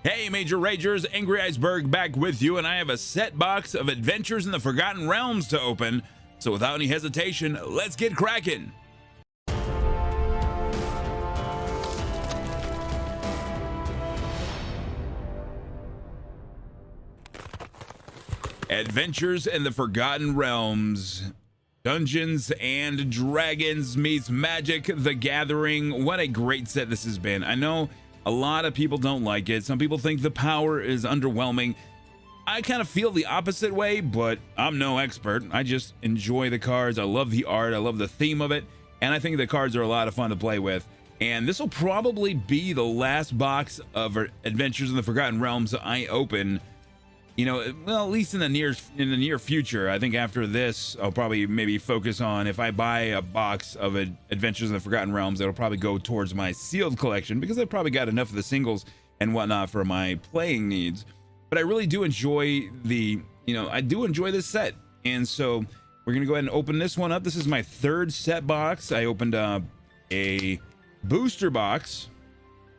Hey Major Ragers, Angry Iceberg back with you, and I have a set box of Adventures in the Forgotten Realms to open. So without any hesitation, let's get cracking. Adventures in the Forgotten Realms. Dungeons and Dragons meets Magic the Gathering. What a great set this has been. I know a lot of people don't like it. Some people think the power is underwhelming. I kind of feel the opposite way, but I'm no expert. I just enjoy the cards. I love the art. I love the theme of it. And I think the cards are a lot of fun to play with. And this will probably be the last box of Adventures in the Forgotten Realms I open. You know, well, at least in the near future. I think after this, I'll probably maybe focus on, if I buy a box of Adventures in the Forgotten Realms, it'll probably go towards my sealed collection, because I've probably got enough of the singles and whatnot for my playing needs. But I really do enjoy I do enjoy this set. And so we're gonna go ahead and open this one up. This is my third set box. I opened up a booster box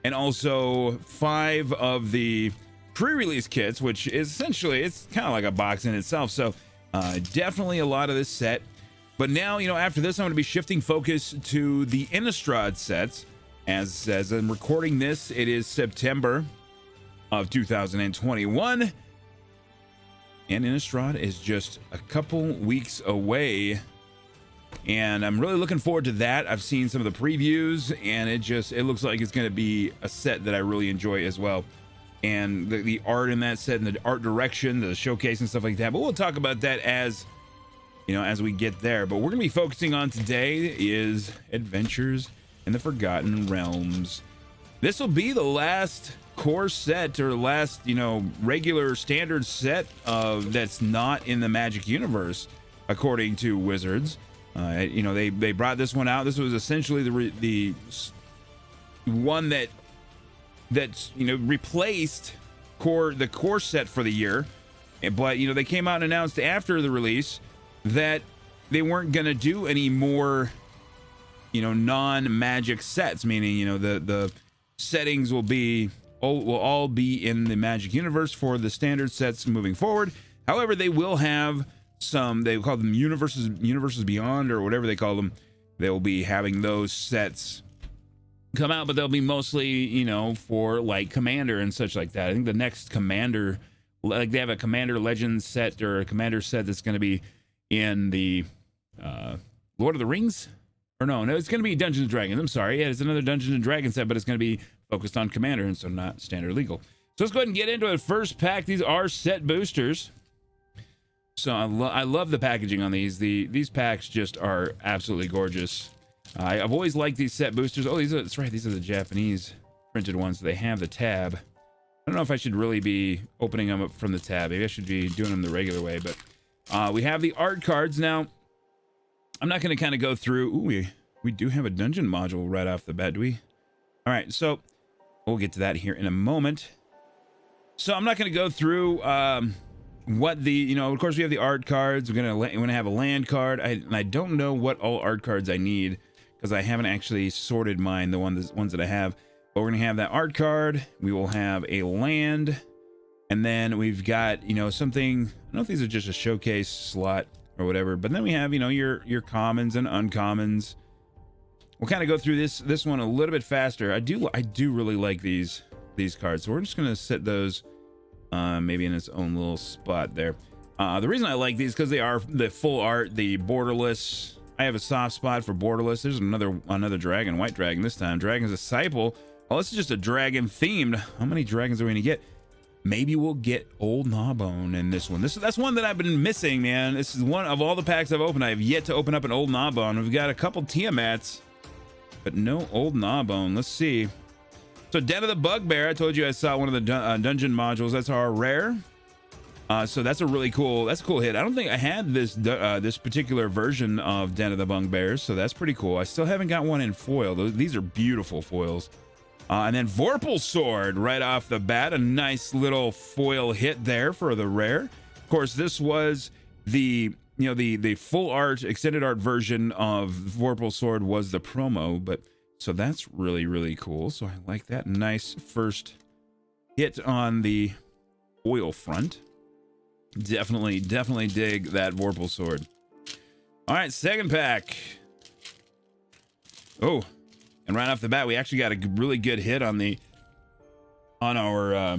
and also 5 of the pre-release kits, which is essentially, it's kind of like a box in itself. So definitely a lot of this set. But now, after this, I'm going to be shifting focus to the Innistrad sets. As I'm recording this, it is September of 2021, and Innistrad is just a couple weeks away, and I'm really looking forward to that. I've seen some of the previews, and it looks like it's going to be a set that I really enjoy as well. And the art in that set, and the art direction, the showcase and stuff like that. But we'll talk about that as we get there. But we're gonna be focusing on today is Adventures in the Forgotten Realms. This will be the last core set, or last regular standard set that's not in the Magic universe, according to Wizards. They brought this one out. This was essentially the one that's replaced the core set for the year. But they came out and announced after the release that they weren't gonna do any more non-Magic sets, meaning the settings will all be in the Magic universe for the standard sets moving forward. However, they will have some, they call them universes beyond, or whatever they call them. They will be having those sets come out, but they'll be mostly for like Commander and such like that. I think the next Commander, like they have a Commander Legends set, or a Commander set that's going to be in the Lord of the Rings, or no, it's going to be Dungeons and Dragons. I'm sorry, yeah, it's another Dungeons and Dragons set, but it's going to be focused on Commander, and so not standard legal. So let's go ahead and get into it. First pack, these are set boosters. So I love the packaging on these. These packs just are absolutely gorgeous. I've always liked these set boosters. Oh, that's right, these are the Japanese printed ones. They have the tab. I don't know if I should really be opening them up from the tab. Maybe I should be doing them the regular way. But we have the art cards. Now, I'm not going to kind of go through. Ooh, we do have a dungeon module right off the bat, do we? All right, so we'll get to that here in a moment. So I'm not going to go through what the, of course we have the art cards. We're going to have a land card. I don't know what all art cards I need, because I haven't actually sorted mine, the ones that I have. But we're going to have that art card. We will have a land. And then we've got, something, I don't know if these are just a showcase slot or whatever. But then we have, your commons and uncommons. We'll kind of go through this one a little bit faster. I do really like these cards. So we're just going to set those maybe in its own little spot there. The reason I like these, because they are the full art, the borderless. I have a soft spot for borderless. There's another dragon, white dragon this time. Dragon's Disciple. Oh, this is just a dragon themed. How many dragons are we gonna get? Maybe we'll get Old Gnawbone in this one. That's one that I've been missing, man. This is one of all the packs I've opened. I have yet to open up an Old Gnawbone. We've got a couple Tiamats, but no Old Gnawbone. Let's see. So Den of the Bugbear, I told you I saw one of the dungeon modules. That's our rare. So that's a cool hit. I don't think I had this particular version of Den of the Bugbears, so that's pretty cool. I still haven't got one in foil. These are beautiful foils. And then Vorpal Sword right off the bat, a nice little foil hit there for the rare. Of course, this was the full art, extended art version of Vorpal Sword was the promo, but so that's really cool. So I like that. Nice first hit on the oil front. Definitely dig that Vorpal sword. All right, second pack. Oh, and right off the bat, we actually got a really good hit on our.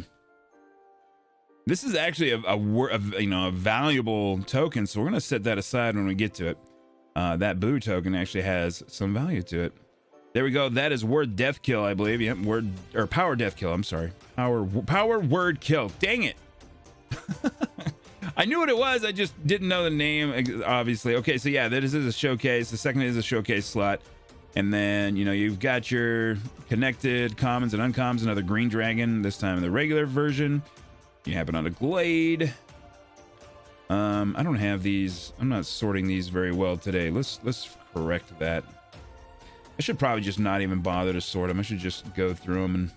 This is actually a valuable token, so we're gonna set that aside when we get to it. That boo token actually has some value to it. There we go. That is word death kill, I believe. Yep, word or power death kill. I'm sorry, power word kill. Dang it. I knew what it was. I just didn't know the name, obviously. Okay, so yeah, this is a showcase. The second is a showcase slot. And then, you know, you've got your connected commons and uncommons, another green dragon, this time in the regular version. You have it on a glade. I don't have these. I'm not sorting these very well today. Let's correct that. I should probably just not even bother to sort them. I should just go through them and,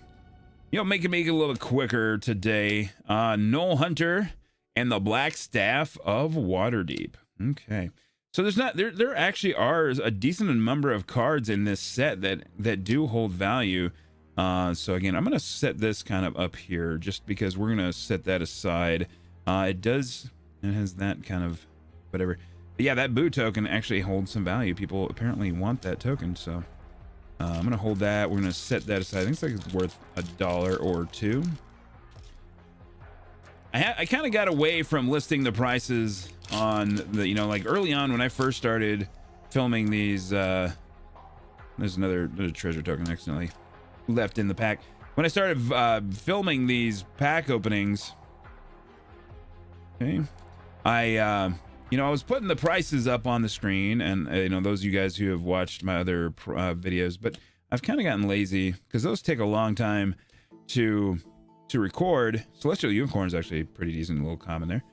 you know, make it a little quicker today. Knoll Hunter and the Black Staff of Waterdeep. Okay. So there actually are a decent number of cards in this set that do hold value. So again, I'm going to set this kind of up here just because we're going to set that aside. It has that kind of whatever. But yeah, that boo token actually holds some value. People apparently want that token. So I'm going to hold that. We're going to set that aside. I think it's like it's worth $1 or $2. I kind of got away from listing the prices on the, you know, like early on when I first started filming these. There's another treasure token accidentally left in the pack. When I started filming these pack openings, okay, I was putting the prices up on the screen, and you know, those of you guys who have watched my other videos, but I've kind of gotten lazy because those take a long time to record. Celestial Unicorn is actually a pretty decent little common there.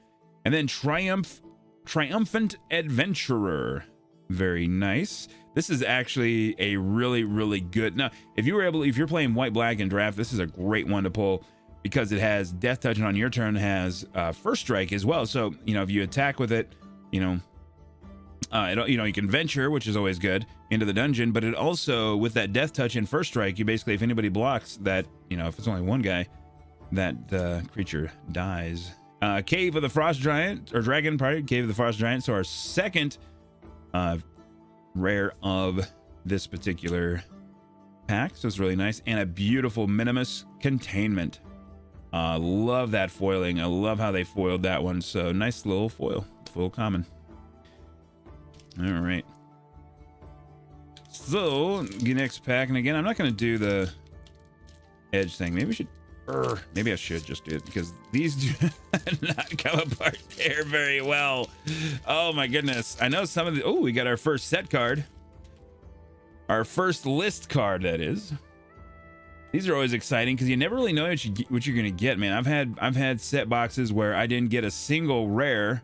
And then Triumphant Adventurer. Very nice. This is actually a really good. Now, if you're playing white black in draft, this is a great one to pull because it has death touch, and on your turn has first strike as well. So, you know, if you attack with it, you know, you can venture, which is always good, into the dungeon, but it also, with that death touch and first strike, you basically, if anybody blocks that, you know, if it's only one guy, that creature dies. Cave of the Frost Giant, or Dragon, pardon, Cave of the Frost Giant. So our second rare of this particular pack. So it's really nice. And a beautiful Minimus Containment. Love that foiling. I love how they foiled that one. So nice little foil. Full common. All right. So the next pack, and again, I'm not going to do the edge thing. Maybe I should just do it because these do not come apart there very well. Oh my goodness. I know some of the, oh, we got our first set card. Our first list card, that is. These are always exciting because you never really know what you're gonna get, man. I've had set boxes where I didn't get a single rare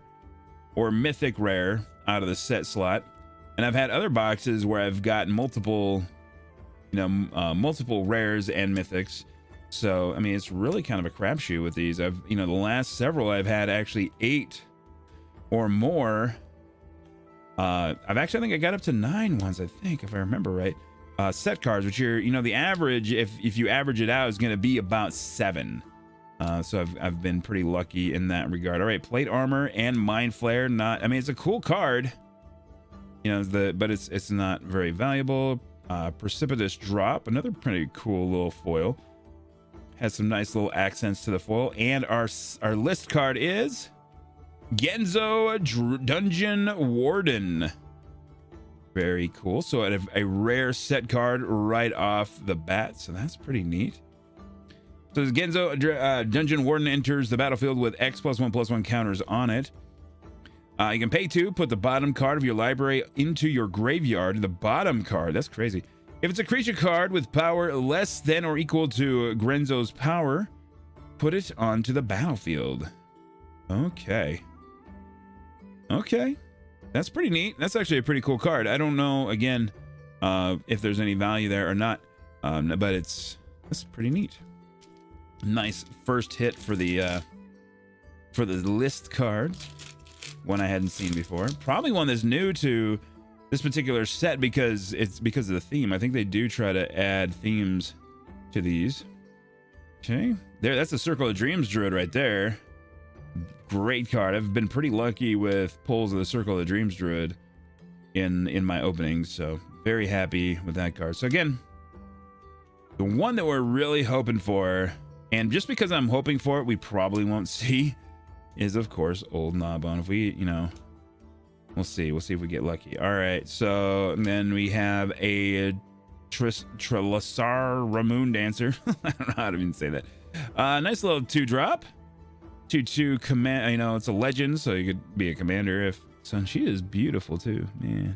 or mythic rare out of the set slot. And I've had other boxes where I've gotten multiple rares and mythics. So, I mean, it's really kind of a crapshoot with these. The last several I've had actually 8 or more. I think I got up to 9 ones, I think, if I remember right. Set cards, which are, the average, if you average it out, is going to be about 7. So I've been pretty lucky in that regard. All right, plate armor and mind flare. It's a cool card, but it's not very valuable. Precipitous drop, another pretty cool little foil. Has some nice little accents to the foil. And our list card is Genzo Dungeon Warden. Very cool. So a rare set card right off the bat. So that's pretty neat. So as Genzo Dungeon Warden enters the battlefield with X+1/+1 counters on it. You can pay 2, put the bottom card of your library into your graveyard. The bottom card, that's crazy. If it's a creature card with power less than or equal to Genzo's power, put it onto the battlefield. Okay. That's pretty neat. That's actually a pretty cool card. I don't know, again, if there's any value there or not, but that's pretty neat. Nice first hit for the list card. One I hadn't seen before. Probably one that's new to this particular set because of the theme. I think they do try to add themes to these. Okay, there, that's the Circle of Dreams Druid right there. Great card. I've been pretty lucky with pulls of the Circle of Dreams Druid in my openings, so very happy with that card. So again, the one that we're really hoping for, and just because I'm hoping for it, we probably won't see, is of course Old Gnawbone. If we, you know, we'll see if we get lucky. All right, so and then we have a Trelasar Ramoon Dancer. I don't know how to even say that. Nice little 2-drop. 2/2 command. You know, it's a legend, so you could be a commander if. So she is beautiful too. Yeah.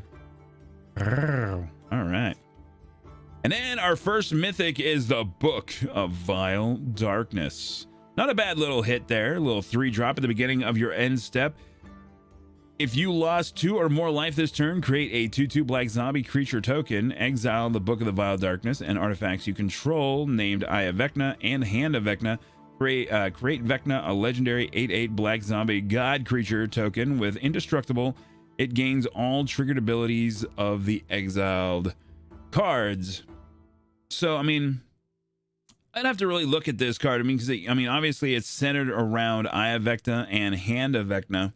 All right. And then our first mythic is the Book of Vile Darkness. Not a bad little hit there. A little 3-drop at the beginning of your end step. If you lost 2 or more life this turn, create a 2/2 black zombie creature token, exile the Book of the Vile Darkness and artifacts you control named Eye of Vecna and Hand of Vecna. Create Vecna, a legendary 8/8 black zombie god creature token with indestructible. It gains all triggered abilities of the exiled cards. So, I mean, I'd have to really look at this card. I mean, because obviously it's centered around Eye of Vecna and Hand of Vecna.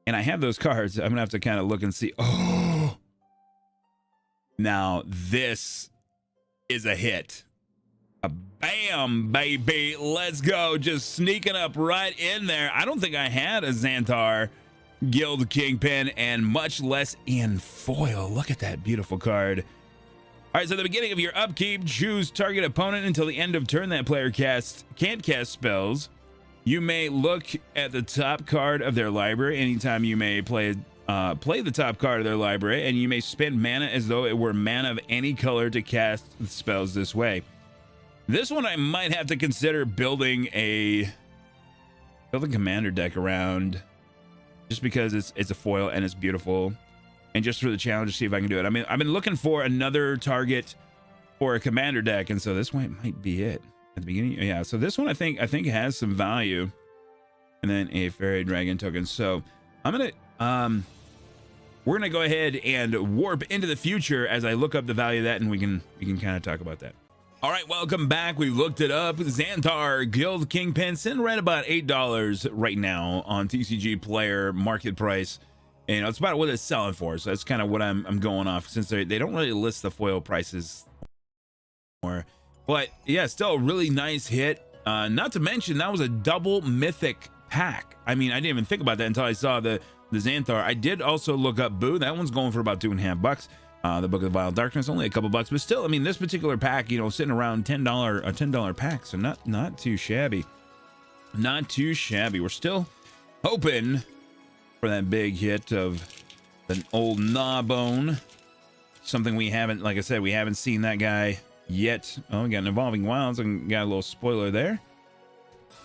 And I have those cards. I'm gonna have to kind of look and see. Oh, now this is a hit. A bam, baby. Let's go. Just sneaking up right in there. I don't think I had a Xanthar Guild Kingpin, and much less in foil. Look at that beautiful card. All right, so at the beginning of your upkeep, choose target opponent until the end of turn. That player can't cast spells. You may look at the top card of their library. Anytime you may play the top card of their library, and you may spend mana as though it were mana of any color to cast spells this way. This one I might have to consider building a commander deck around, just because it's a foil and it's beautiful, and just for the challenge to see if I can do it. I mean, I've been looking for another target for a commander deck, and so this one might be it at the beginning. Yeah, so this one I think has some value, and then a fairy dragon token. So I'm gonna we're gonna go ahead and warp into the future as I look up the value of that, and we can kind of talk about that. All right, welcome back. We looked it up. Xanthar Guild Kingpin sitting right about $8 right now on TCG Player market price. And it's about what it's selling for. So that's kind of what I'm going off, since they don't really list the foil prices more. But yeah, still a really nice hit. Not to mention that was a double mythic pack. I mean, I didn't even think about that until I saw the Xanthar. I did also look up Boo. That one's going for about $2.50. The Book of the Vile Darkness, only a couple bucks, but still, I mean, this particular pack, you know, sitting around a $10 pack, so not too shabby. Not too shabby. We're still hoping for that big hit of an Old Gnawbone. Something we haven't, like I said, we haven't seen that guy yet. Oh, we got an Evolving Wilds, and got a little spoiler there.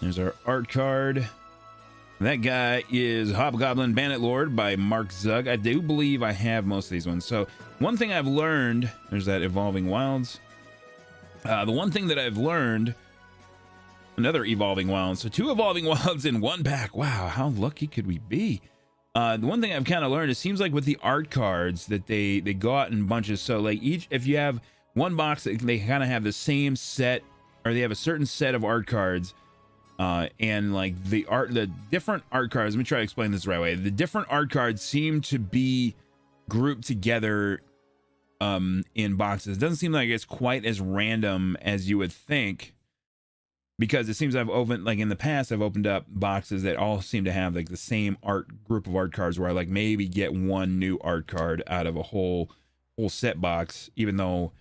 There's our art card. That guy is Hobgoblin Bandit Lord by Mark Zug. I do believe I have most of these ones. So one thing I've learned, there's that Evolving Wilds. The one thing that I've learned, another Evolving Wilds. So 2 Evolving Wilds in one pack. Wow, how lucky could we be? The one thing I've kind of learned, it seems like with the art cards that they go out in bunches. So like if you have one box, they kind of have the same set, or they have a certain set of art cards. And like the different art cards, let me try to explain this the right way. The different art cards seem to be grouped together in boxes. It doesn't seem like it's quite as random as you would think, because it seems I've opened, like in the past, I've opened up boxes that all seem to have like the same group of art cards, where I like maybe get one new art card out of a whole set box, even though,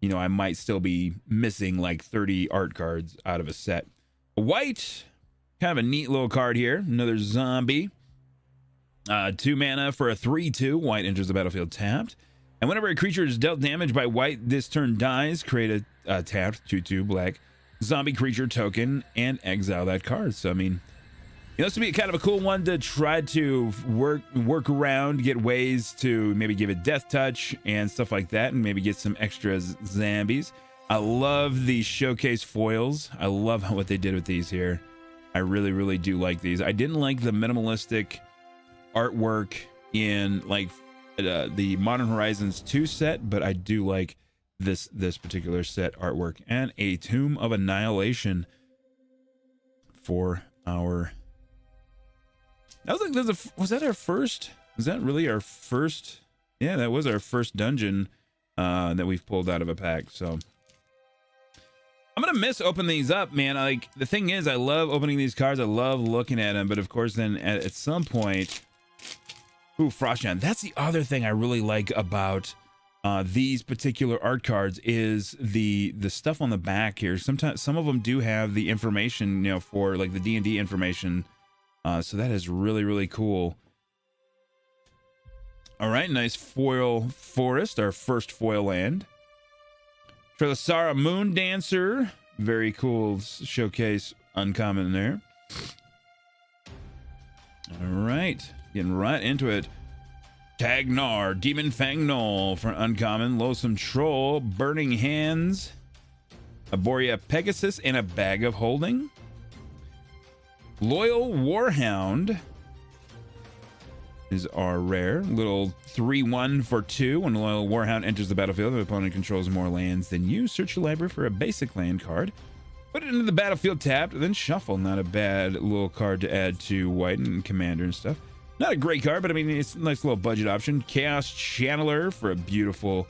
you know, I might still be missing like 30 art cards out of a set. White, kind of a neat little card here. Another zombie. 2 mana for a 3/2. White enters the battlefield tapped. And whenever a creature is dealt damage by white this turn dies, create a tapped 2/2 black zombie creature token and exile that card. So, I mean, you know, this would be kind of a cool one to try to work around, get ways to maybe give it death touch and stuff like that, and maybe get some extra zombies. I love the showcase foils. I love what they did with these here. I really, really do like these. I didn't like the minimalistic artwork in like the Modern Horizons 2 set, but I do like this particular set artwork, and a Tomb of Annihilation for our. That was like was that our first? Was that really our first? Yeah, that was our first dungeon that we've pulled out of a pack. So I'm gonna miss opening these up, man. Like, the thing is, I love opening these cards. I love looking at them, but of course, then at some point, ooh, Frostjan. That's the other thing I really like about these particular art cards is the stuff on the back here. Sometimes some of them do have the information, you know, for like the D&D information. So that is really, really cool. All right, nice foil forest, our first foil land. Trelasara Moon Dancer, very cool showcase uncommon there. All right, getting right into it. Tagnar, Demon Fangnol for uncommon. Loathsome Troll, Burning Hands, Arborea Pegasus, and a Bag of Holding. Loyal Warhound is our rare. Little 3/1 for 2. When Loyal Warhound enters the battlefield, the opponent controls more lands than you. Search your library for a basic land card. Put it into the battlefield tapped, then shuffle. Not a bad little card to add to White and Commander and stuff. Not a great card, but I mean, it's a nice little budget option. Chaos Channeler for a beautiful.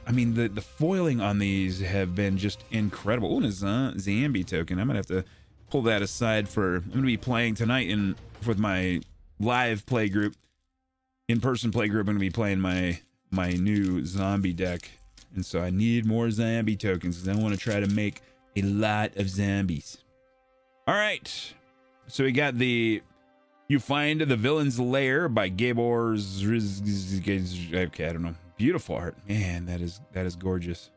I mean, the foiling on these have been just incredible. Ooh, and a Zambi token. I'm gonna have to pull that aside for. I'm gonna be playing tonight with my live play group. In-person play group. I'm gonna be playing my new zombie deck, and so I need more zombie tokens because I want to try to make a lot of zombies. All right, so we got the You Find the Villain's Lair by Gabor. Okay, I don't know. Beautiful art, man. That is gorgeous.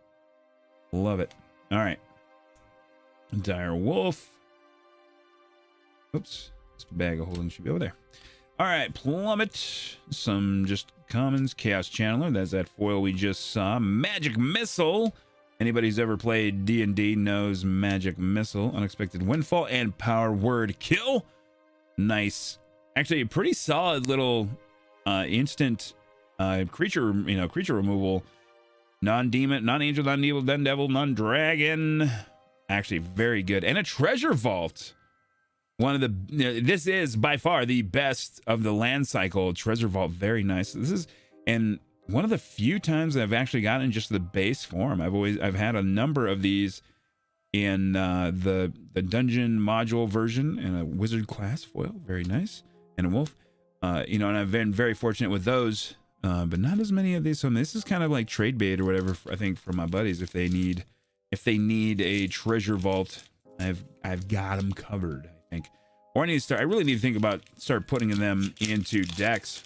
Love it. All right, Dire Wolf. Oops, this Bag of Holding should be over there. All right, Plummet, some just commons. Chaos Channeler, that's that foil we just saw. Magic Missile. Anybody who's ever played D&D knows Magic Missile. Unexpected Windfall and Power Word Kill. Nice. Actually, a pretty solid little instant creature removal. Non-demon, non-angel, non-evil, non-devil, non-dragon. Actually, very good. And a treasure vault. One of the, this is by far the best of the land cycle. Treasure Vault, very nice. This is, and one of the few times I've actually gotten just the base form. I've had a number of these in the dungeon module version and a wizard class foil, very nice, and a wolf. And I've been very fortunate with those, but not as many of these. So this is kind of like trade bait or whatever. I think for my buddies, if they need a treasure vault, I've got them covered. Or I really need to start putting them into decks.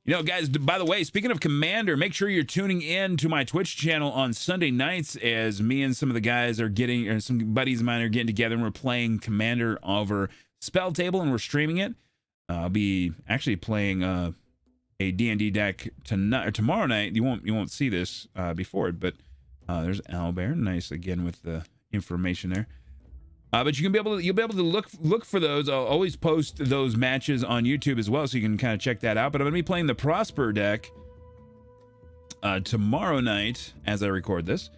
Guys, by the way, speaking of Commander, make sure you're tuning in to my Twitch channel on Sunday nights as me and some of the guys some buddies of mine are getting together and we're playing Commander over Spell Table and we're streaming it. I'll be actually playing a D&D deck tonight or tomorrow night. You won't see this before it, but there's Owlbear, nice again with the information there. But you'll be able to look for those. I'll always post those matches on YouTube as well, so you can kind of check that out. But I'm gonna be playing the Prosper deck tomorrow night as I record this,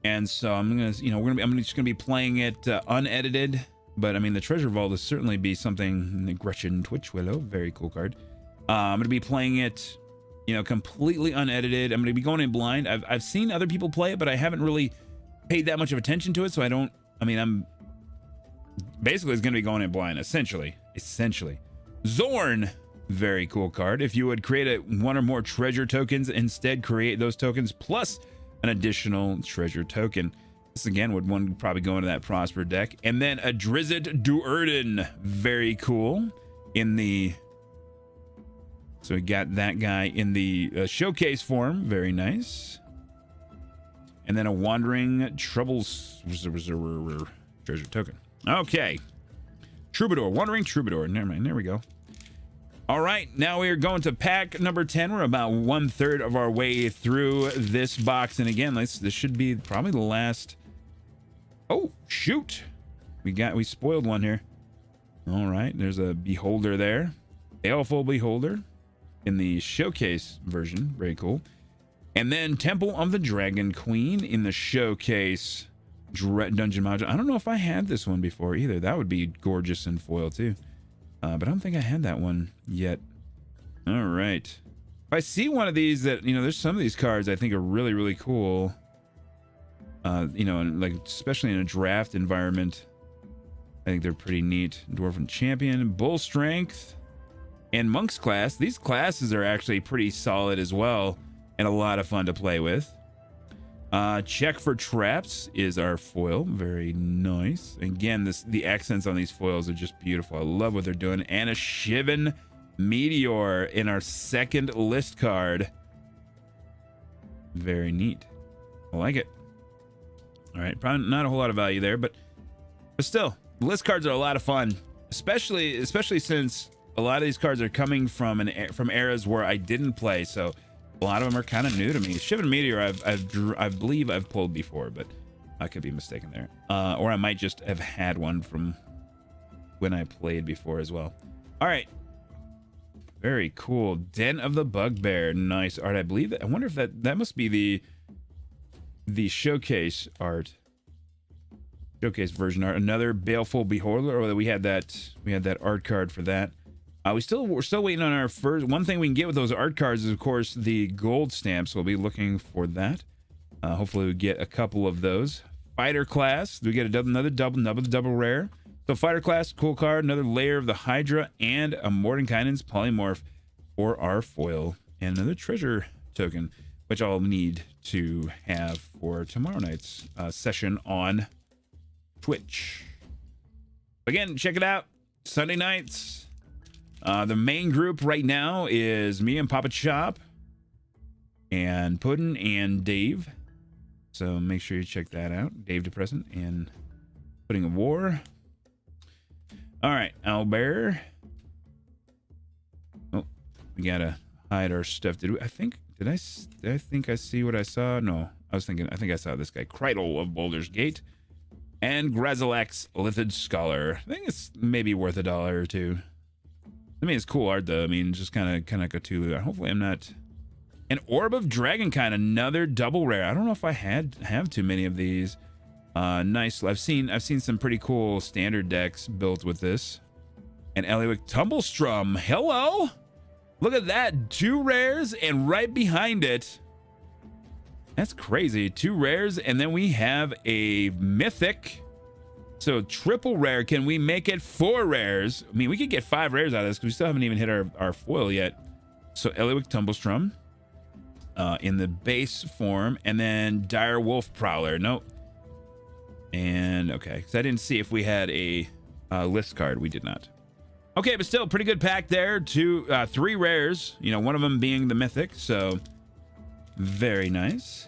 and so I'm just gonna be playing it unedited. But I mean, the Treasure Vault will certainly be something. Gretchen Twitch Willow, very cool card. I'm gonna be playing it, completely unedited. I'm gonna be going in blind. I've seen other people play it, but I haven't really paid that much of attention to it, so I'm basically it's going to be going in blind, essentially. Zorn, very cool card. If you would create one or more treasure tokens, instead create those tokens plus an additional treasure token. This again would probably go into that Prosper deck. And then a Drizzt Do'Urden, very cool. So we got that guy in the showcase form, very nice. And then a Wandering Troubles treasure token. Okay, Troubadour, Wandering Troubadour. Never mind, there we go. All right, now we are going to pack number 10. We're about 1/3 of our way through this box, and again, this should be probably the last. Oh shoot, we spoiled one here. All right, there's a Beholder there, Baleful Beholder in the showcase version, very cool. And then Temple of the Dragon Queen in the showcase dungeon module. I don't know if I had this one before either. That would be gorgeous in foil too. But I don't think I had that one yet. All right. If I see one of these that, you know, there's some of these cards I think are really, really cool. You know, and like especially in a draft environment, I think they're pretty neat. Dwarven Champion, Bull Strength, and Monk's Class. These classes are actually pretty solid as well and a lot of fun to play with. Check for Traps is our foil. Very nice. Again, the accents on these foils are just beautiful. I love what they're doing. And a Shivan Meteor in our second list card. Very neat. I like it. All right, probably not a whole lot of value there, but still, list cards are a lot of fun, especially since a lot of these cards are coming from eras where I didn't play, so a lot of them are kind of new to me. Shivan Meteor, I believe I've pulled before, but I could be mistaken there, or I might just have had one from when I played before as well. All right, very cool. Den of the Bugbear, nice art. I believe that. I wonder if that must be the showcase art, showcase version art. Another Baleful Beholder. Oh, we had that art card for that. We're still waiting on our first one thing we can get with those art cards is of course the gold stamps. We'll be looking for that. Hopefully we get a couple of those. Fighter class, we get another double rare. So fighter class, cool card, another layer of the Hydra, and a Mordenkainen's polymorph for our foil, and another treasure token, which I'll need to have for tomorrow night's session on Twitch. Again, check it out. Sunday nights. The main group right now is me and Papa Chop and Puddin and Dave. So make sure you check that out. Dave DePresent and Pudding of War. All right, Owlbear. Oh, we gotta hide our stuff. Did I think I see what I saw? No, I think I saw this guy. Cridle of Boulder's Gate. And Grazalax Lithid Scholar. I think it's maybe worth $1 or $2. I mean, it's cool art though. I mean, just kind of like a two. Hopefully I'm not. An Orb of Dragonkind, another double rare. I don't know if I have too many of these. Nice. I've seen some pretty cool standard decks built with this. And Eliwick Tumblestrum. Hello. Look at that. 2 rares, and right behind it, that's crazy. 2 rares, and then we have a Mythic. So triple rare. Can we make it 4 rares? I mean, we could get 5 rares out of this because we still haven't even hit our foil yet. So Eliwick Tumblestrum in the base form, and then Dire Wolf Prowler. Nope. And okay, because I didn't see if we had a list card. We did not. Okay, but still pretty good pack there. 3 rares. You know, one of them being the Mythic. So very nice.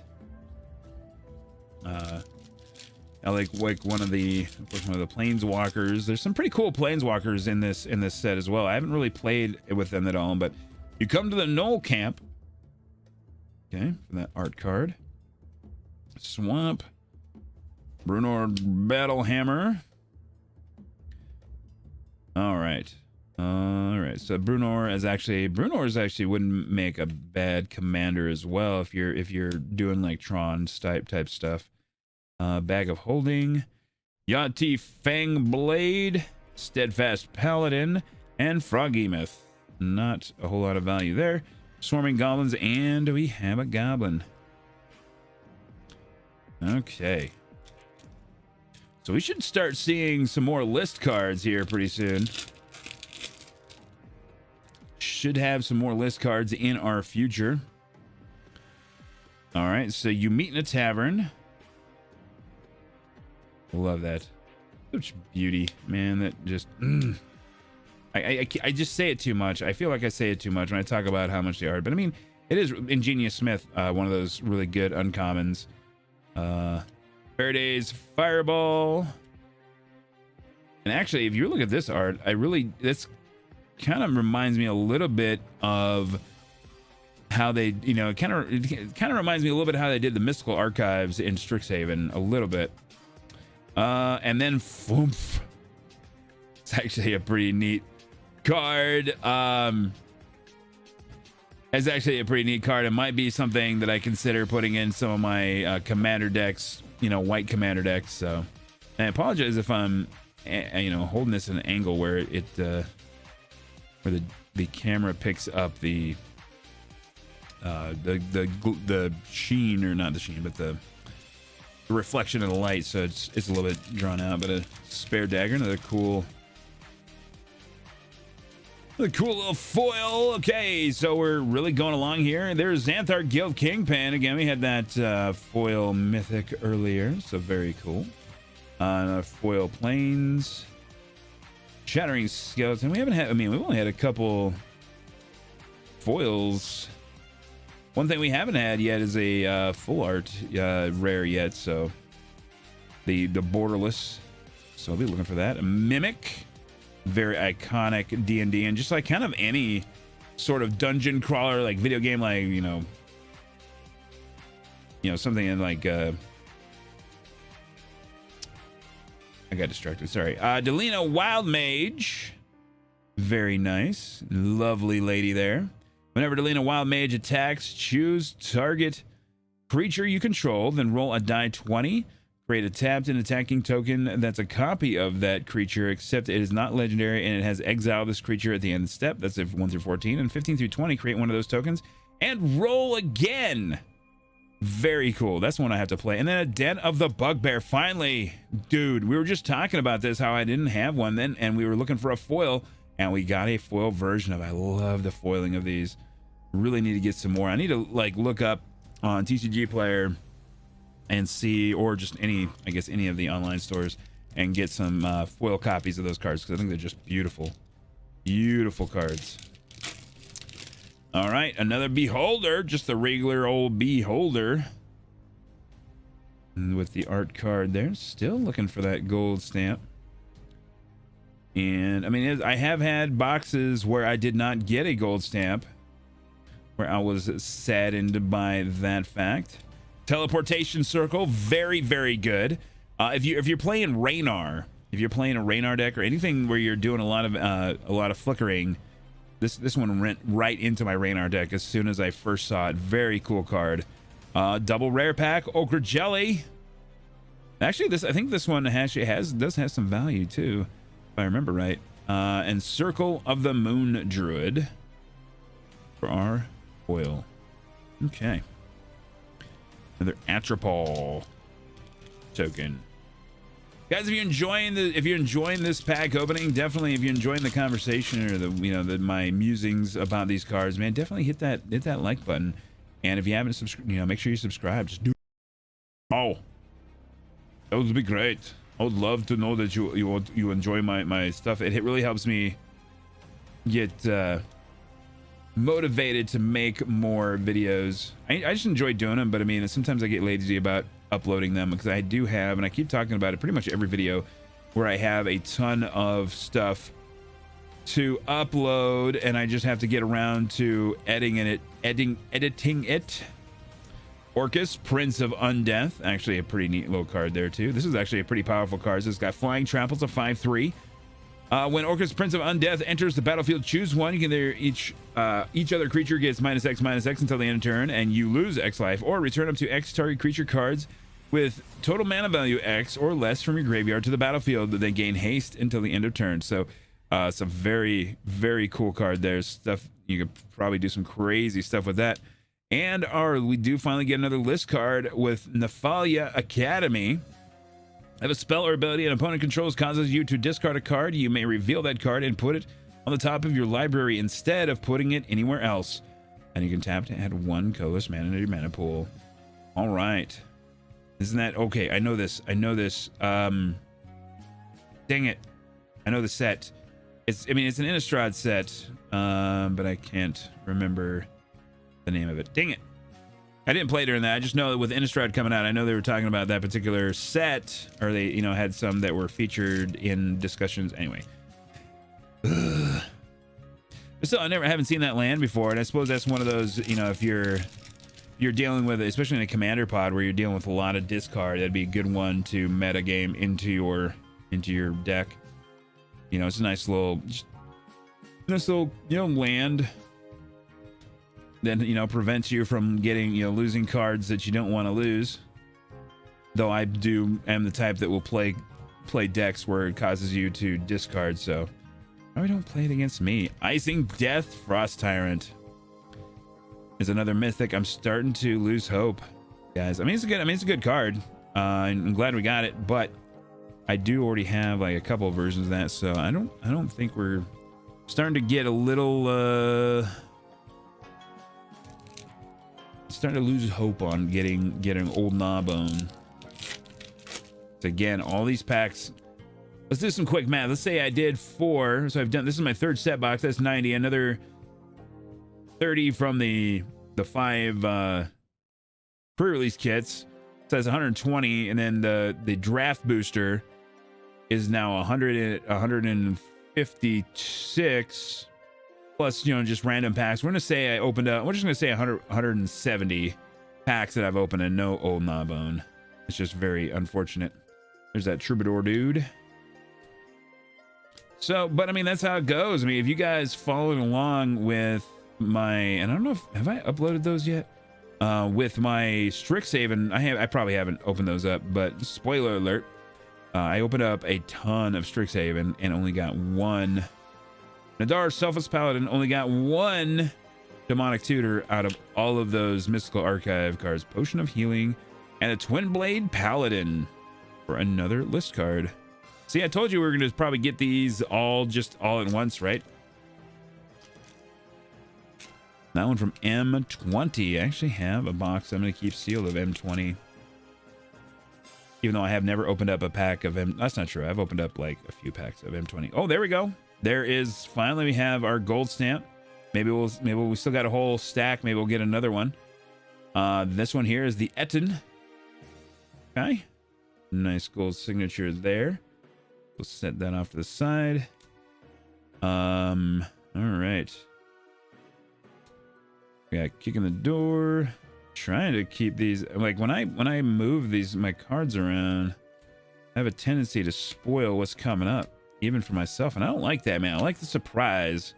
I like one of the planeswalkers. There's some pretty cool planeswalkers in this set as well. I haven't really played with them at all, but you come to the Knoll Camp. Okay, for that art card. Swamp. Brunor Battlehammer. All right. So Brunor is actually wouldn't make a bad commander as well if you're doing like Tron type stuff. Bag of Holding, Yati Fang Blade, Steadfast Paladin, and Froghemoth. Not a whole lot of value there. Swarming Goblins, and we have a Goblin. Okay. So we should start seeing some more list cards here pretty soon. Should have some more list cards in our future. All right, so you meet in a tavern. Love that. Such beauty, man. That just I just say it too much. I feel like I say it too much when I talk about how much they are, but I mean, it is Ingenious Smith, one of those really good uncommons. Faraday's Fireball. And actually, if you look at this art, this kind of reminds me a little bit of how they, you know, it kind of reminds me a little bit how they did the Mystical Archives in Strixhaven a little bit. And then Foomph. It's actually a pretty neat card. It's actually a pretty neat card. It might be something that I consider putting in some of my commander decks, you know, white commander decks. So I apologize if I'm, you know, holding this in an angle where it, where the camera picks up the sheen, or not the sheen, but the reflection of the light. So it's a little bit drawn out. But a spare dagger, another cool little foil. Okay, so we're really going along here. There's Xanthar Guild Kingpin. Again, we had that foil mythic earlier, so very cool. Foil planes. Shattering Skeleton. We haven't had, I mean, we've only had a couple foils. One thing we haven't had yet is a full art rare yet, so the borderless. So I'll be looking for that. A Mimic. Very iconic D&D, and just like kind of any sort of dungeon crawler like video game, like you know something in like I got distracted, sorry. Delina Wild Mage, very nice, lovely lady there. Whenever Delina Wild Mage attacks, choose target creature you control, then roll a die 20. Create a tapped and attacking token that's a copy of that creature, except it is not legendary and it has exile this creature at the end of the step. That's if 1 through 14. And 15 through 20, create one of those tokens and roll again. Very cool. That's one I have to play. And then a Den of the Bugbear. Finally, dude, we were just talking about this, how I didn't have one then, and we were looking for a foil, and we got a foil version of it. I love the foiling of these. Really need to get some more. I need to like look up on TCG Player and see, or just any, I guess, any of the online stores, and get some foil copies of those cards, because I think they're just beautiful. Beautiful cards. All right, another Beholder, just the regular old Beholder. And with the art card there, still looking for that gold stamp. And I mean, I have had boxes where I did not get a gold stamp, where I was saddened by that fact. Teleportation Circle, very, very good. If you're playing Raynar, if you're playing a Raynar deck or anything where you're doing a lot of flickering, this one went right into my Raynar deck as soon as I first saw it. Very cool card. Double rare pack, Ochre Jelly. Actually, I think this one actually does have some value too, if I remember right. And Circle of the Moon Druid for our foil. Okay. Another Atropal token. Guys, if you're enjoying this pack opening, definitely, if you're enjoying the conversation or my musings about these cards, man, definitely hit that like button. And if you haven't subscribed, make sure you subscribe. Just do. Oh, that would be great. I would love to know that you enjoy my stuff. It really helps me get motivated to make more videos. I just enjoy doing them, but I mean, sometimes I get lazy about uploading them, because I do have, and I keep talking about it pretty much every video, where I have a ton of stuff to upload and I just have to get around to editing it. Orcus, Prince of Undeath, actually a pretty neat little card there too. This is actually a pretty powerful card. So it's got Flying Tramples of 5/3. When Orcus, Prince of Undeath enters the battlefield, choose one. You can either each other creature gets -X until the end of turn, and you lose X life, or return up to X target creature cards with total mana value X or less from your graveyard to the battlefield. They gain haste until the end of turn. So it's a very, very cool card. There's stuff you could probably do some crazy stuff with that. And we do finally get another list card with Nephalia Academy. If a spell or ability an opponent controls causes you to discard a card, you may reveal that card and put it on the top of your library instead of putting it anywhere else. And you can tap to add 1 colorless mana to your mana pool. All right. Isn't that okay? I know this. Dang it. I know the set. It's an Innistrad set, but I can't remember the name of it. Dang it. I didn't play during that. I just know that with Innistrad coming out, I know they were talking about that particular set, or they, had some that were featured in discussions. Anyway. Ugh. So I haven't seen that land before, and I suppose that's one of those, if you're dealing with, especially in a commander pod where you're dealing with a lot of discard, that'd be a good one to meta game into your deck. It's a nice little land. prevents you from getting, losing cards that you don't want to lose. Though I am the type that will play decks where it causes you to discard, so probably don't play it against me. Icing Death Frost Tyrant is another mythic. I'm starting to lose hope, guys. It's a good card. I'm glad we got it, but I do already have like a couple of versions of that, so I don't think we're starting to get a little starting to lose hope on getting old Gnawbone. So again, all these packs. Let's do some quick math. Let's say I did 4, so this is my 3rd set box. That's 90. Another 30 from the 5 pre-release kits. So that's 120, and then the draft booster is now 156 plus just random packs. We're just gonna say 170 packs that I've opened and no old Gnawbone. It's just very unfortunate. There's that troubadour dude. So, but that's how it goes. If you guys following along with and I don't know have I uploaded those yet? With my Strixhaven, I probably haven't opened those up, but spoiler alert, I opened up a ton of Strixhaven and only got 1 Nadar Selfless Paladin, only got 1 Demonic Tutor out of all of those Mystical Archive cards. Potion of Healing and a Twin Blade Paladin for another list card. See, I told you we were going to probably get these all at once, right? That one from M20. I actually have a box I'm going to keep sealed of M20. Even though I have never opened up a pack of M. That's not true. I've opened up like a few packs of M20. Oh, there we go. There is finally we have our gold stamp. Maybe we still got a whole stack. Maybe we'll get another one. This one here is the Etten. Okay. Nice gold signature there. We'll set that off to the side. All right. We got kicking the door. Trying to keep these, like when I move my cards around, I have a tendency to spoil what's coming up, even for myself, and I don't like that, man. I like the surprise.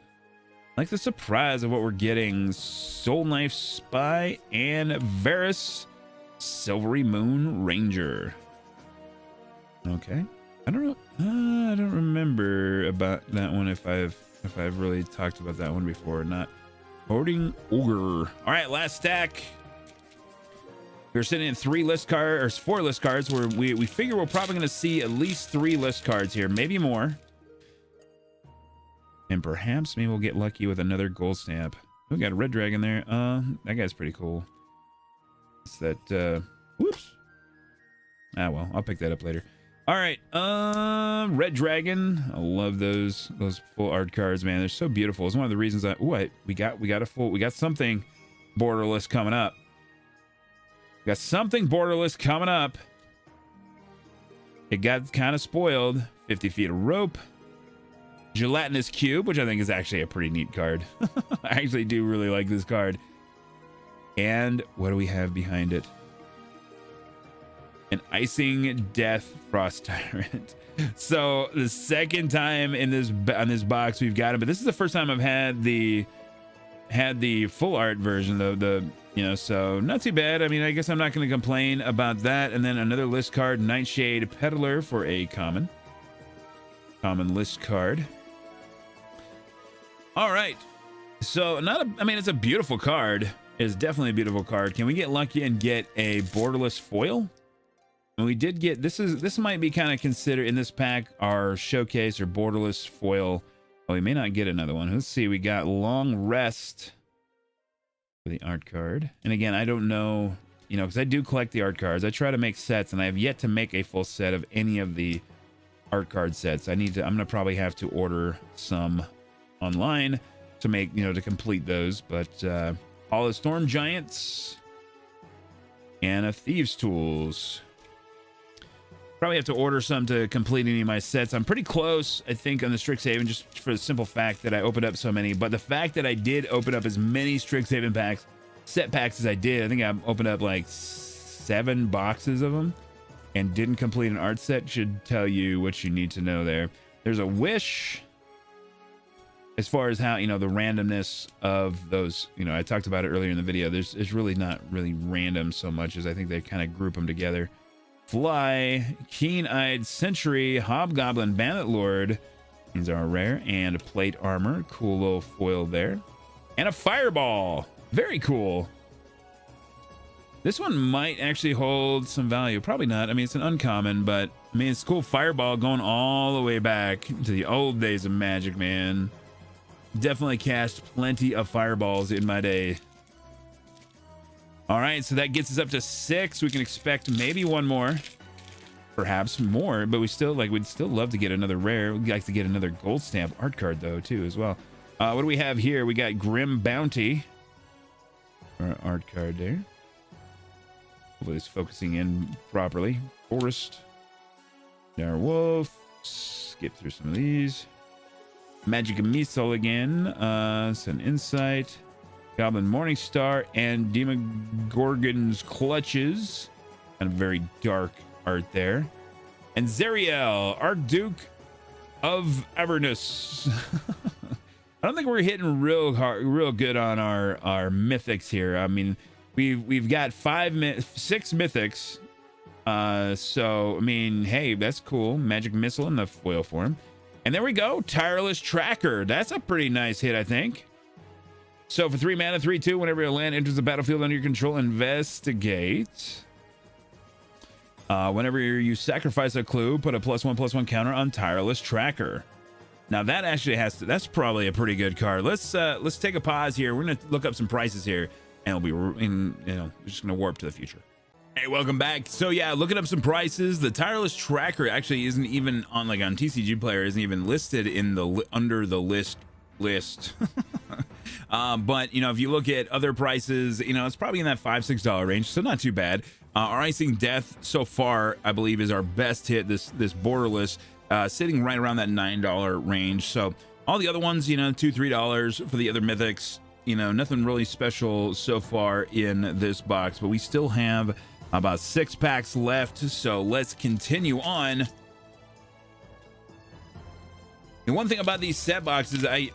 I like the surprise of what we're getting. Soul Knife Spy and Varus Silvery Moon Ranger. Okay. I don't know. I don't remember about that one if I've really talked about that one before or not. Hoarding Ogre. All right, last stack. We're sitting in 4 list cards where we figure we're probably going to see at least 3 list cards here, maybe more. And perhaps maybe we'll get lucky with another gold stamp. We got a red dragon there. That guy's pretty cool. It's that whoops. Ah well, I'll pick that up later. All right, red dragon. I love those full art cards, man. They're so beautiful. It's one of the reasons we got something borderless coming up. We got something borderless coming up. It got kind of spoiled. 50 feet of rope. Gelatinous cube, which I think is actually a pretty neat card. I actually do really like this card. And what do we have behind it? An Icing Death Frost Tyrant. So the second time on this box we've got it, but this is the first time I've had the full art version, so not too bad. I guess I'm not going to complain about that. And then another list card, Nightshade Peddler for a common list card. All right. So it's a beautiful card. It's definitely a beautiful card. Can we get lucky and get a borderless foil? And we did get, this might be kind of considered in this pack our showcase or borderless foil. Oh, we may not get another one. Let's see. We got Long Rest for the art card. And again, I don't know, because I do collect the art cards. I try to make sets, and I have yet to make a full set of any of the art card sets. I'm going to probably have to order some online to make, to complete those. But all the Storm Giants and a Thieves Tools. Probably have to order some to complete any of my sets. I'm pretty close, I think, on the Strixhaven, just for the simple fact that I opened up so many. But the fact that I did open up as many Strixhaven set packs as I did, I think I opened up like 7 boxes of them and didn't complete an art set, should tell you what you need to know there. There's a Wish. as far as how, you know, the randomness of those, you know, I talked about it earlier in the video. It's really not really random so much as I think they kind of group them together. Fly, Keen-Eyed Sentry, Hobgoblin Bandit Lord. These are rare. And plate armor. Cool little foil there. And a fireball. Very cool. This one might actually hold some value. Probably not. I mean, it's an uncommon, but I mean, it's cool. Fireball going all the way back to the old days of Magic, man. Definitely cast plenty of fireballs in my day. All right, so that gets us up to 6. We can expect maybe one more, perhaps more, but we'd still love to get another rare. We'd like to get another gold stamp art card though too as well. What do we have here? We got Grim Bounty, our art card there. Hopefully it's focusing in properly. Forest, Dire Wolf. Skip through some of these. Magic Missile again. It's an Insight. Goblin Morningstar and Demogorgon's Clutches. And very dark art there. And Zeriel, Archduke of Avernus. I don't think we're hitting real good on our mythics here. I mean, we've got 6 mythics. So I mean, hey, that's cool. Magic Missile in the foil form. And there we go. Tireless Tracker. That's a pretty nice hit, I think. So for 3 mana, 3/2, whenever your land enters the battlefield under your control, investigate. Whenever you sacrifice a clue, put a +1/+1 counter on Tireless Tracker. Now that actually that's probably a pretty good card. Let's take a pause here. We're gonna look up some prices here, and we're just gonna warp to the future. Hey, welcome back. So yeah, looking up some prices. The Tireless Tracker actually isn't even on on TCG Player, isn't even listed in the under the list. But you know, if you look at other prices, you know, it's probably in that $5-6 range, so not too bad. Our Icing Death so far, I believe, is our best hit. This borderless, sitting right around that $9 range. So all the other ones, you know, $2-3 for the other mythics. You know, nothing really special so far in this box, but we still have about 6 packs left. So let's continue on. And one thing about these set boxes, I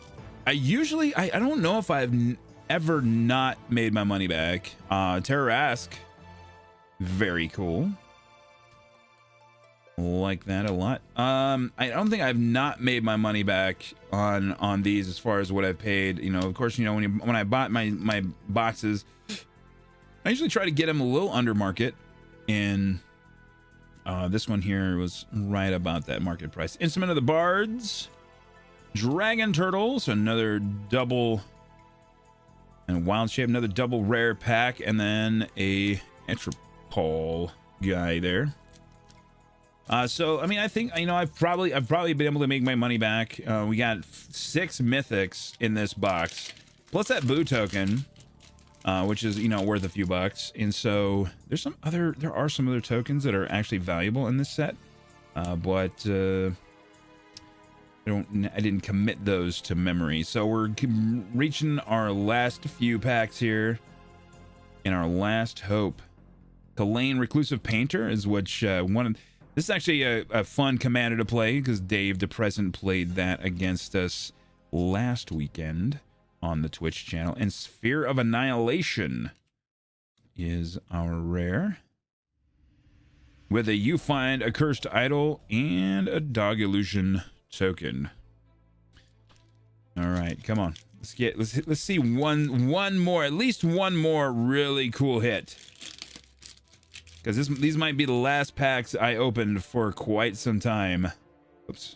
usually don't know if I've ever not made my money back. Terrarask, very cool. Like that a lot. I don't think I've not made my money back on these as far as what I've paid. You know, of course, you know, when I bought my boxes, I usually try to get them a little under market. And this one here was right about that market price. Instrument of the Bards. Dragon Turtles, another double, and Wild Shape, another double rare pack, and then a Etropole guy there. So I mean, I think, you know, I've probably been able to make my money back. We got 6 mythics in this box, plus that Boo token, which is, you know, worth a few bucks. And so there are some other tokens that are actually valuable in this set, but I didn't commit those to memory. So we're reaching our last few packs here in our last hope. Kalane Reclusive Painter is which this is actually a fun commander to play because Dave DePresent played that against us last weekend on the Twitch channel. And Sphere of Annihilation is our rare, with a You Find a Cursed Idol and a Dog Illusion token. All right, come on. Let's see one more, at least one more really cool hit. Because these might be the last packs I opened for quite some time. Oops.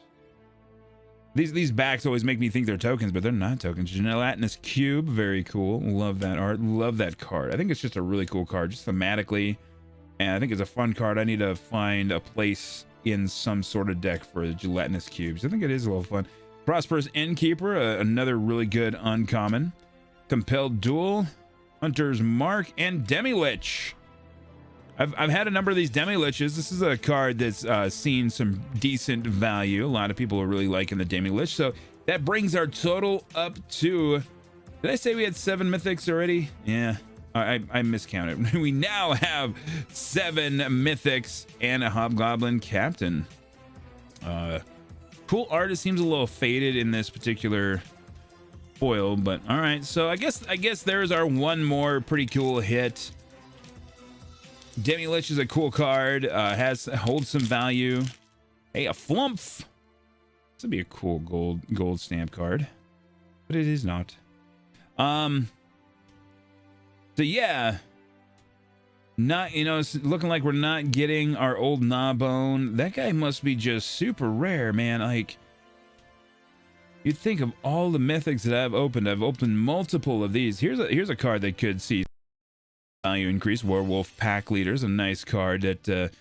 These backs always make me think they're tokens, but they're not tokens. Gelatinous Cube, very cool. Love that art. Love that card. I think it's just a really cool card, just thematically. And I think it's a fun card. I need to find a place in some sort of deck for the Gelatinous Cubes. I think it is a little fun. Prosperous Innkeeper, another really good uncommon. Compelled Duel, Hunter's Mark, and Demi-Lich. I've had a number of these Demi-Liches. This is a card that's seen some decent value. A lot of people are really liking the Demi-Lich. So that brings our total up to... Did I say we had 7 mythics already? Yeah. I miscounted. We now have 7 mythics and a Hobgoblin Captain. Cool art. It seems a little faded in this particular foil, but all right. So I guess there's our one more pretty cool hit. Demi-Lich is a cool card. Holds some value. Hey, a Flumph. This would be a cool gold stamp card, but it is not. So yeah, not, you know, it's looking like we're not getting our old Gnawbone. That guy must be just super rare, man. Like, you'd think of all the mythics that I've opened multiple of these. Here's a card that could see value increase. Werewolf Pack Leader's a nice card that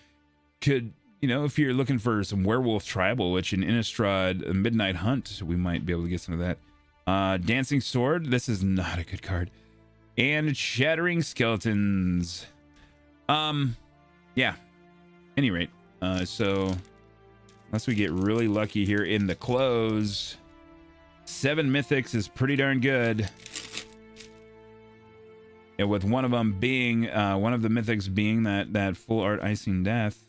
could, you know, if you're looking for some werewolf tribal, which in Innistrad Midnight Hunt, we might be able to get some of that. Dancing Sword, this is not a good card. And Shattering Skeletons. Yeah. Any rate, so unless we get really lucky here in the close, 7 mythics is pretty darn good. And with one of them being one of the mythics being that full art Icing Death,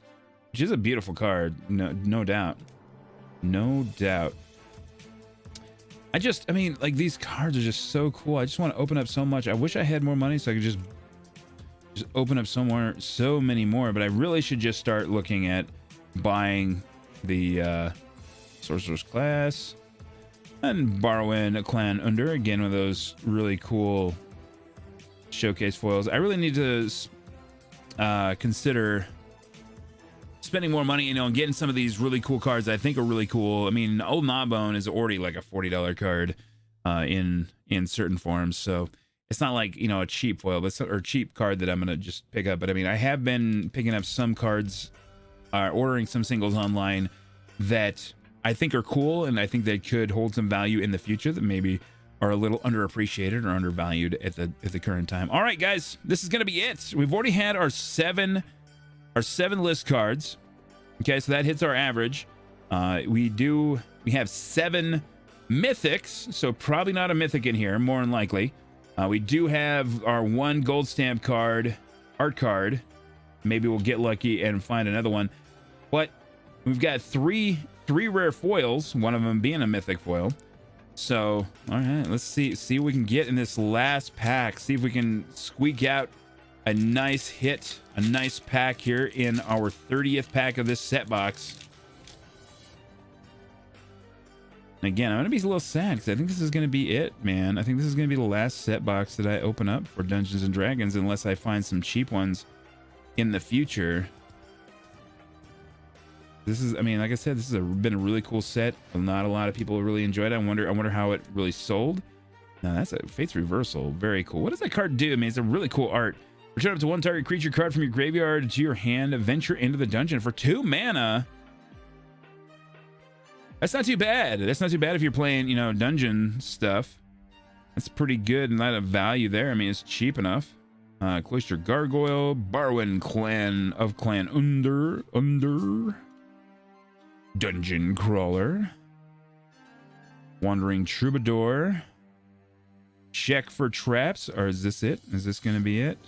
which is a beautiful card, no doubt. I mean, like, these cards are just so cool. I just want to open up so much. I wish I had more money so I could just open up so many more, but I really should just start looking at buying the Sorcerer's Class and borrowing a Clan Under, again with those really cool showcase foils. I really need to consider spending more money, you know, and getting some of these really cool cards that I think are really cool. I mean, Old Gnawbone is already like a $40 card in certain forms, so it's not like, you know, a cheap foil, but or cheap card that I'm gonna just pick up. But I mean, I have been picking up some cards, ordering some singles online that I think are cool, and I think they could hold some value in the future that maybe are a little underappreciated or undervalued at the current time. All right, guys, this is gonna be it. We've already had our seven list cards. Okay, so that hits our average. We have 7 mythics, so probably not a mythic in here, more than likely. We do have our 1 gold stamp card, art card. Maybe we'll get lucky and find another one. But we've got three rare foils, one of them being a mythic foil. So, all right, let's see what we can get in this last pack. See if we can squeak out a nice hit, a nice pack here in our 30th pack of this set box. And again, I'm gonna be a little sad because I think this is gonna be it, man. I think this is gonna be the last set box that I open up for Dungeons and Dragons, unless I find some cheap ones in the future. This is, I mean, like I said, this has been a really cool set. Not a lot of people really enjoyed it. I wonder how it really sold. Now that's a Fate's Reversal, very cool. What does that card do? I mean, it's a really cool art. Return up to 1 target creature card from your graveyard to your hand. Venture into the dungeon for 2 mana. That's not too bad. That's not too bad if you're playing, you know, dungeon stuff. That's pretty good and a lot of value there. I mean, it's cheap enough. Cloister Gargoyle, Barwin Clan Under. Dungeon Crawler. Wandering Troubadour. Check for traps. Or is this it? Is this going to be it?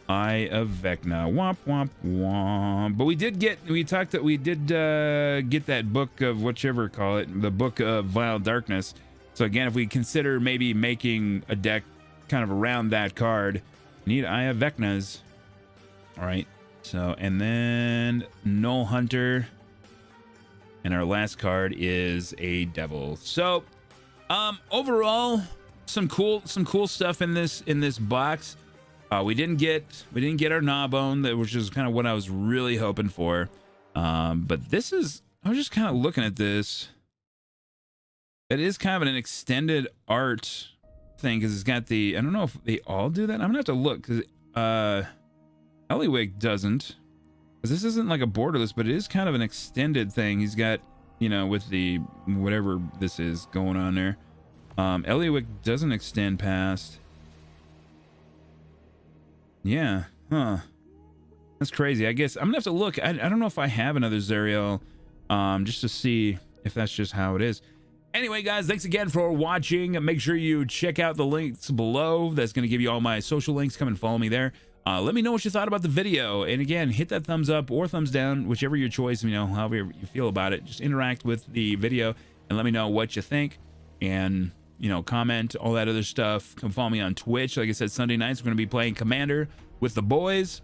Eye of Vecna. Womp womp womp. But we did get that book of whichever call it, the Book of Vile Darkness. So again, if we consider maybe making a deck kind of around that card, we need Eye of Vecnas. All right. So, and then Null Hunter. And our last card is a Devil. So, overall, some cool stuff in this box. We didn't get our Gnawbone, which is kind of what I was really hoping for. But this is, I was just kind of looking at this. It is kind of an extended art thing because it's got the, I don't know if they all do that. I'm gonna have to look because Eliwick doesn't. Because this isn't like a borderless, but it is kind of an extended thing. He's got, you know, with the whatever this is going on there. Eliwick doesn't extend past. Yeah, huh. That's crazy. I guess I'm gonna have to look. I don't know if I have another Zerial, just to see if that's just how it is. Anyway, guys, thanks again for watching. Make sure you check out the links below. That's gonna give you all my social links. Come and follow me there. Let me know what you thought about the video. And again, hit that thumbs up or thumbs down, whichever your choice, you know, however you feel about it. Just interact with the video and let me know what you think. And you know, comment, all that other stuff. Come follow me on Twitch. Like I said, Sunday nights we're going to be playing Commander with the boys.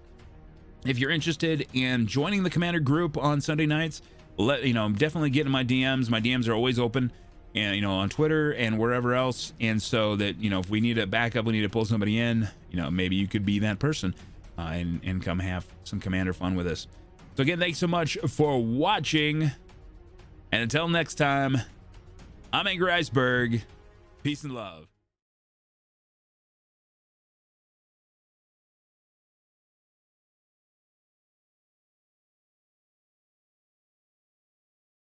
If you're interested in joining the Commander group on Sunday nights, definitely get in my DMs. My DMs are always open, and you know, on Twitter and wherever else. And so that, you know, if we need a backup, we need to pull somebody in, you know, maybe you could be that person, and come have some Commander fun with us. So again, thanks so much for watching, and until next time, I'm Angry Iceberg. Peace and love.